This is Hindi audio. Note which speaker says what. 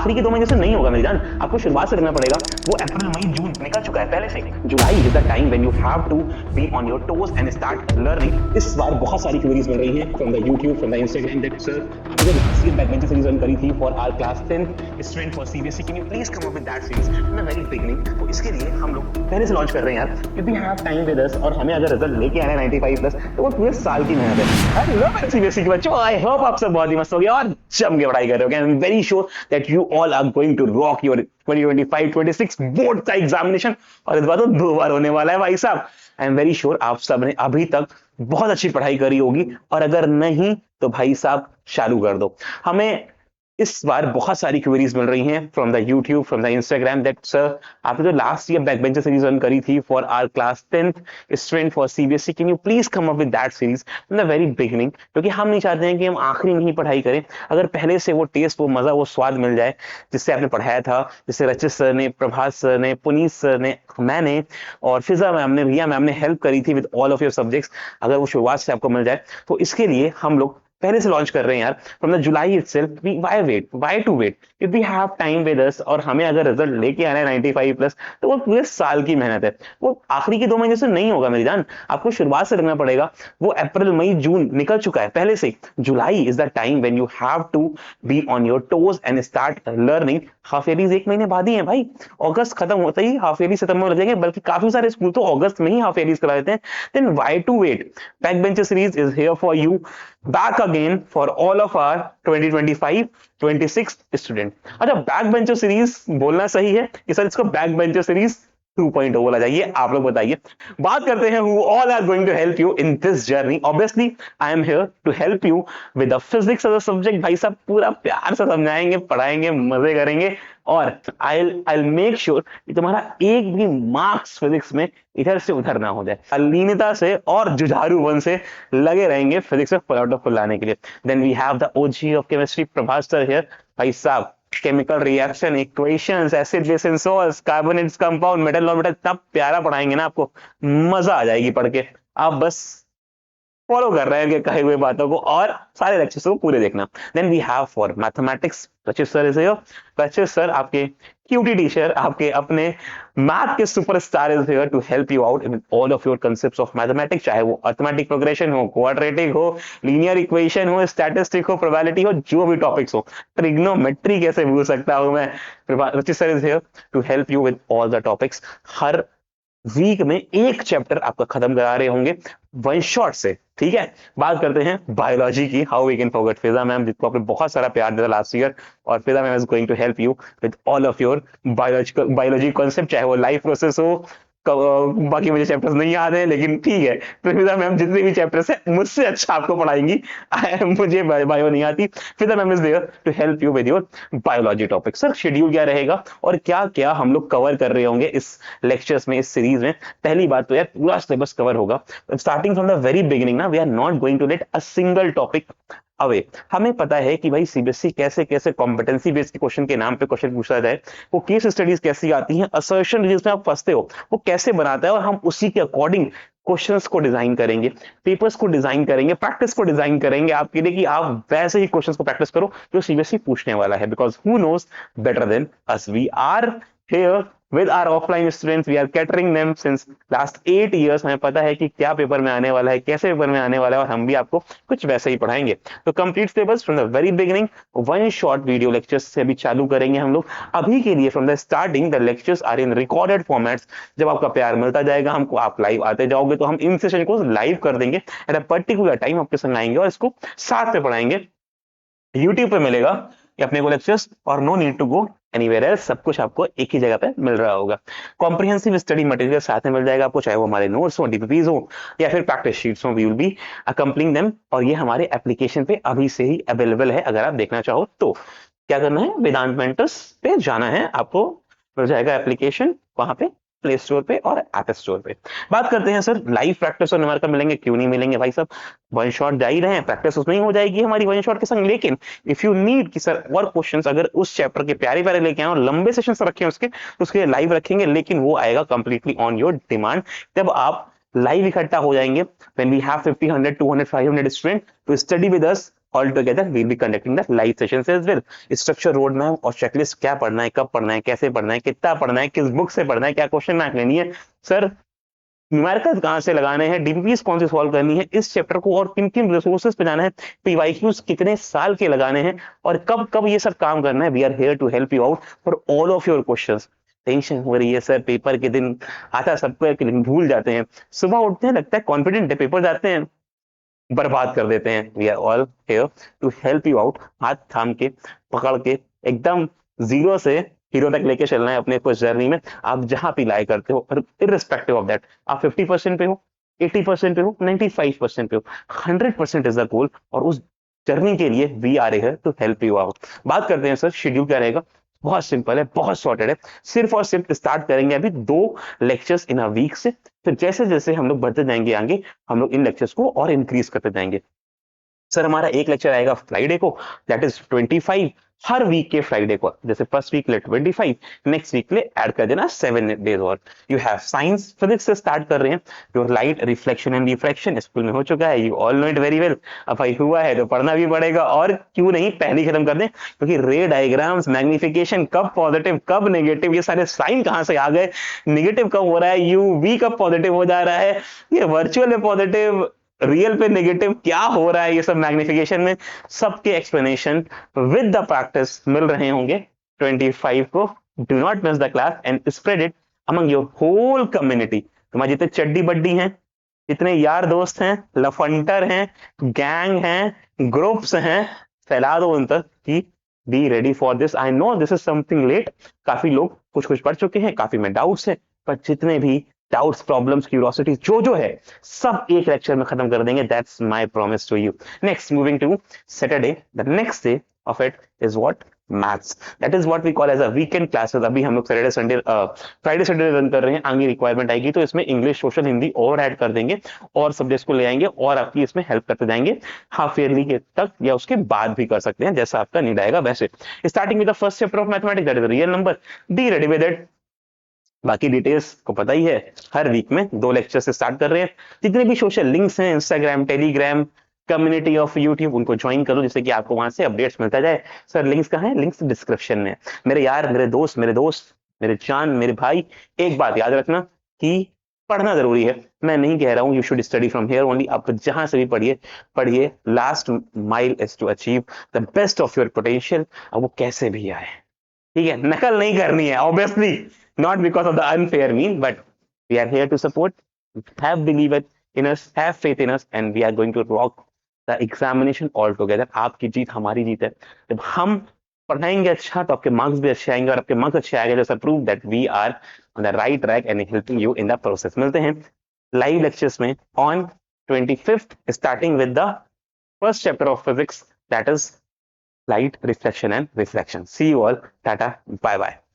Speaker 1: आखिरी के 2 महीने से नहीं होगा मेरी जान, आपको शुरुआत से करना पड़ेगा। वो अप्रैल मई जून निकल चुका है पहले से। July is the time when you have to be on your toes and start learning. इस बार बहुत सारी क्वेरीज मिल रही हैं from the YouTube, from the Instagram that sir आपने जो last year backbencher series run करी थी for our class 10 student for CBSE, can you please come up with that series in the very beginning. तो इसके लिए हम लोग पहले से लॉन्च कर रहे हैं यार, if we have time with us, और हमें अगर रिजल्ट लेके आना है 95 प्लस तो वो पूरे साल की मेहनत है। आई लव सीबीएसई के बच्चों, आई होप आप सब बहुत ही मस्त हो गए और जम के पढ़ाई कर रहे हो। I am very sure that you all are going to rock your 2025-26 board का एग्जामिनेशन, और इस बार तो 2 बार होने वाला है भाई साहब। आई एम वेरी श्योर आप सब ने अभी तक बहुत अच्छी पढ़ाई करी होगी, और अगर नहीं तो भाई साहब चालू कर दो। हमें इस बार बहुत सारी क्वेरीज मिल रही हैं from the YouTube, from the Instagram that sir आपने जो last year backbencher series run करी थी for our class 10th student for CBSE, can you please come up with that series in the very beginning. क्योंकि हम नहीं चाहते हैं कि हम आखिरी में ही पढ़ाई करें, अगर पहले से वो टेस्ट, वो मजा, वो स्वाद मिल जाए जिससे आपने पढ़ाया था, जिससे रचित सर ने, प्रभात सर ने, पुनीत सर ने, मैंने और फिजा मैम ने, रिया मैम ने हेल्प करी थी with all of your subjects, अगर वो शुरुआत से आपको मिल जाए तो इसके लिए हम लोग पहले से लॉन्च कर रहे हैं यार from the July itself. Why to wait if we have time with us, और हमें अगर रिजल्ट लेके आना है 95 प्लस तो वो पूरे साल की मेहनत है, वो आखिरी के 2 महीने से नहीं होगा मेरी जान, आपको शुरुआत से करना पड़ेगा। वो अप्रैल मई जून निकल चुका है पहले से। July is the time when you have to be on your toes and start learning. Half yearlies 1 महीने बाद ही है भाई, अगस्त खत्म होता ही हाफ ईयरली खत्म होने लग जाएंगे, बल्कि काफी सारे स्कूल तो अगस्त में ही हाफ ईयरलीज करा देते हैं। Then why to wait, backbencher series is here for you, back again for all of our 2025-26 student. अच्छा, बैक बेंचर सीरीज बोलना सही है कि सर इसको बैक बेंचर सीरीज 2.0 बोला जाइए, आप लोग बताइए। बात करते हैं who all are going to help you in this journey. Obviously I am here to help you with the physics as a subject। भाई साहब पूरा प्यार से समझाएंगे, पढ़ाएंगे, मजे करेंगे, और I'll make sure कि तुम्हारा एक भी मार्क्स फिजिक्स में इधर से उधर ना हो जाए। लीनता से और जुझारूपन से लगे रहेंगे फिजिक्स में फुल आउट ऑफ फुल लाने के लिए। Then we have the OG of chemistry Prabhat sir here. भाई साहब chemical reaction, equations, acid base and salts, carbonates, compound, metal non metal, इतना प्यारा पढ़ाएंगे ना, आपको मजा आ जाएगी पढ़ के। आप बस फॉलो कर रहे हैं कहे हुए बातों को और सारे लेक्चर्स को पूरे देखना। Then we have for mathematics Rachit sir is here. Rachit sir आपके क्यूटी टीचर, आपके अपने मैथ के superstar is here to help you out with all of your concepts of mathematics, चाहे वो अरिथमेटिक प्रोग्रेशन हो, क्वाड्रेटिक हो, लीनियर इक्वेशन हो, स्टैटिस्टिक हो, प्रोबेबिलिटी हो, जो भी टॉपिक्स हो, ट्रिग्नोमेट्री कैसे भूल सकता हूं मैं। Rachit sir is here to help you with all the topics. हर वीक में एक चैप्टर आपका खत्म करा रहे होंगे वन शॉट से, ठीक है। बात करते हैं बायोलॉजी की, how we can forget Fiza ma'am, जिसको आपने बहुत सारा प्यार दिया लास्ट ईयर, और Fiza ma'am is going to help you with all of your biology concept, चाहे वो लाइफ प्रोसेस हो। बाकी मुझे चैप्टर्स नहीं याद है, लेकिन ठीक है, फिजा मैम जितने भी चैप्टर्स है मुझसे अच्छा आपको पढ़ाएंगी। मुझे बायो नहीं आती, Fiza ma'am is there to help you with your biology topic. Sir schedule क्या रहेगा और क्या क्या हम लोग कवर कर रहे होंगे इस लेक्चर्स में, इस सीरीज में? पहली बात तो यार पूरा सिलेबस कवर होगा, starting from the very beginning ना, we are not going to let a single topic away. हमें पता है कि भाई सीबीएसई कैसे कैसे कॉम्पिटेंसी बेस्ड क्वेश्चन के नाम पे क्वेश्चन पूछा जाए, वो केस स्टडीज कैसी आती हैं, असर्शन जिसमें आप फंसते हो वो कैसे बनाता है, और हम उसी के अकॉर्डिंग क्वेश्चंस को डिजाइन करेंगे, पेपर्स को डिजाइन करेंगे, प्रैक्टिस को डिजाइन करेंगे आपके लिए कि आप वैसे ही क्वेश्चंस को प्रैक्टिस करो जो सीबीएसई पूछने वाला है, because who knows better than us. We are here with our offline students, we are catering them since last 8 years। हमें पता है कि क्या पेपर में आने वाला है, कैसे पेपर में आने वाला है, और हम भी आपको कुछ वैसे ही पढ़ाएंगे। तो complete syllabus from the very beginning, one short video lectures से अभी चालू करेंगे हम लोग। अभी के लिए from the starting the lectures are in recorded formats. जब आपका प्यार मिलता जाएगा हमको, आप लाइव आते जाओगे, तो हम इन सेशन को लाइव कर देंगे एट अ पर्टिकुलर टाइम, आपके संग आएंगे और इसको साथ में पढ़ाएंगे। यूट्यूब पे मिलेगा ये अपने को लेक्चर्स, और no need to go anywhere else, सब कुछ आपको एक ही जगह पे मिल रहा होगा। कॉम्प्रिहेंसिव स्टडी मटेरियल साथ में मिल जाएगा आपको, चाहे वो हमारे नोट्स हो, डीपीपीज हो, या फिर प्रैक्टिस शीट्स हो, वी विल बी अकम्पलिंग देम। और ये हमारे एप्लीकेशन पे अभी से ही अवेलेबल है, अगर आप देखना चाहो तो। क्या करना है, वेदांत मेंटर्स पे जाना है, आपको मिल जाएगा एप्लीकेशन वहां पे, प्ले स्टोर पे और ऐप स्टोर पे। बात करते हैं सर लाइव प्रैक्टिस और न्यूमेरिकल मिलेंगे, क्यों नहीं मिलेंगे भाई साहब, वन शॉट जा ही रहे हैं, प्रैक्टिस उसमें ही हो जाएगी हमारी वन शॉट के संग। लेकिन इफ यू नीड कि सर और क्वेश्चंस अगर उस चैप्टर के प्यारे प्यारे लेके आए, लंबे सेशंस रखें उसके, तो उसके लिए लाइव रखेंगे, लेकिन वो आएगा कंप्लीटली ऑन योर डिमांड। जब आप लाइव इकट्ठा हो जाएंगे, when we have 50, 100, 200, 500 student to study with us all together will be conducting the live sessions as well. Structure, road map और चेकलिस्ट, क्या पढ़ना है, कब पढ़ना है, कैसे पढ़ना है, कितना पढ़ना है, किस बुक से पढ़ना है, क्या क्वेश्चन मैथ लेनी है, सर न्यूमेरिकल्स कहां से लगाने हैं, डीपीपीस कौन सी सॉल्व करनी है, इस चैप्टर को और किन किन रिसोर्सेज पे जाना है, पीवाईक्यूज कितने साल के लगाने हैं और कब कब ये सब काम करना है। We are here to help you out for all of your questions. Tension हो रही है सर, पेपर के दिन आता सबको है कि भूल जाते हैं, सुबह उठते हैं लगता है कॉन्फिडेंट है, पेपर जाते हैं बर्बाद कर देते हैं। We are all here to help you out, हाथ थाम के पकड़ के एकदम जीरो से हीरो तक लेके चलना है अपने कुछ जर्नी में। आप जहां भी लाई करते हो, इररिस्पेक्टिव ऑफ दैट, आप 50% पे हो, 80% पे हो, 95% पे हो, 100% इज द गोल। और उस जर्नी के लिए we are here to help you out. बात करते हैं सर शेड्यूल क्या रहेगा। बहुत सिंपल है, बहुत सॉर्टेड है। सिर्फ और सिर्फ स्टार्ट करेंगे अभी 2 लेक्चर्स इन अ वीक से, फिर जैसे जैसे हम लोग बढ़ते जाएंगे आगे, हम लोग इन लेक्चर्स को और इंक्रीज करते जाएंगे। सर हमारा एक लेक्चर आएगा फ्राइडे को, दैट इज 25। हर वीक के फ्राइडे को, जैसे फर्स्ट वीक के लिए 25, नेक्स्ट वीक के लिए ऐड कर देना 7 डेज और। यू हैव साइंस, फिजिक्स से स्टार्ट कर रहे हैं। Your light, reflection and refraction school में हो चुका है, you all know it very well. अब भाई हुआ है तो पढ़ना भी पड़ेगा, और क्यों नहीं पहले खत्म कर दें, क्योंकि रे डायग्राम्स, मैग्निफिकेशन, कब पॉजिटिव कब नेगेटिव, ये सारे साइन कहां से आ गए, नेगेटिव कब हो रहा है, यूवी कब पॉजिटिव हो जा रहा है, ये वर्चुअल में पॉजिटिव, रियल पे नेगेटिव, क्या हो रहा है, ये सब मैग्निफिकेशन में सबके एक्सप्लेनेशन विद द प्रैक्टिस मिल रहे होंगे 25 को। Do not miss the class and spread it among your whole community. तुम्हारे जितने चड्डी बड्डी हैं, जितने यार दोस्त हैं, लफंटर हैं, गैंग हैं, ग्रुप्स हैं, फैला दो उन तक कि be ready for this. I know this is something let, काफी लोग कुछ कुछ पढ़ चुके हैं, काफी में डाउट्स है, पर जितने भी डाउट्स, प्रॉब्लम्स, क्यूरियोसिटी जो है, सब एक लेक्चर में खत्म कर देंगे। That's my promise to you. Next, moving to Saturday, the next day of it is what, maths. That is what we call as a weekend classes. अभी हम लोग Saturday Sunday, Friday Saturday run कर रहे हैं, आगे रिक्वायरमेंट आएगी तो इसमें इंग्लिश, सोशल, हिंदी और ऐड कर देंगे, और सब्जेक्ट्स को ले आएंगे और आपकी इसमें हेल्प करते जाएंगे। हाफ ईयरली के तक या उसके बाद भी कर सकते हैं, जैसा आपका नीड आएगा वैसे। Starting with the first chapter of mathematics, that is real number. Be ready with it. बाकी डिटेल्स को पता ही है, हर वीक में 2 लेक्चर से स्टार्ट कर रहे हैं। जितने भी सोशल लिंक्स हैं, Instagram, Telegram, community of YouTube, उनको ज्वाइन करो जिससे कि आपको वहां से अपडेट्स मिलता जाए। सर लिंक्स कहाँ है? लिंक्स डिस्क्रिप्शन में। मेरे यार, मेरे दोस्त, मेरे जान, मेरे भाई, एक बात याद रखना कि पढ़ना जरूरी है। मैं नहीं कह रहा हूं you should study from here only, आप जहां से भी पढ़िए पढ़िए। Last mile is to achieve the best of your potential, और वो कैसे भी आए, ठीक है? नकल नहीं करनी है obviously, not because of the unfair mean, but we are here to support. Have believe in us, have faith in us, and we are going to rock the examination all together. आपकी जीत हमारी जीत है। जब हम पढ़ाएंगे अच्छा तो आपके मार्क्स भी अच्छे आएंगे, और आपके मार्क्स अच्छे आएंगे जैसा prove that we are on the right track and helping you in the process. मिलते हैं लाइव लेक्चर्स में on 25th, starting with the first chapter of physics, that is light, reflection and refraction. See you all. Tata. Bye bye.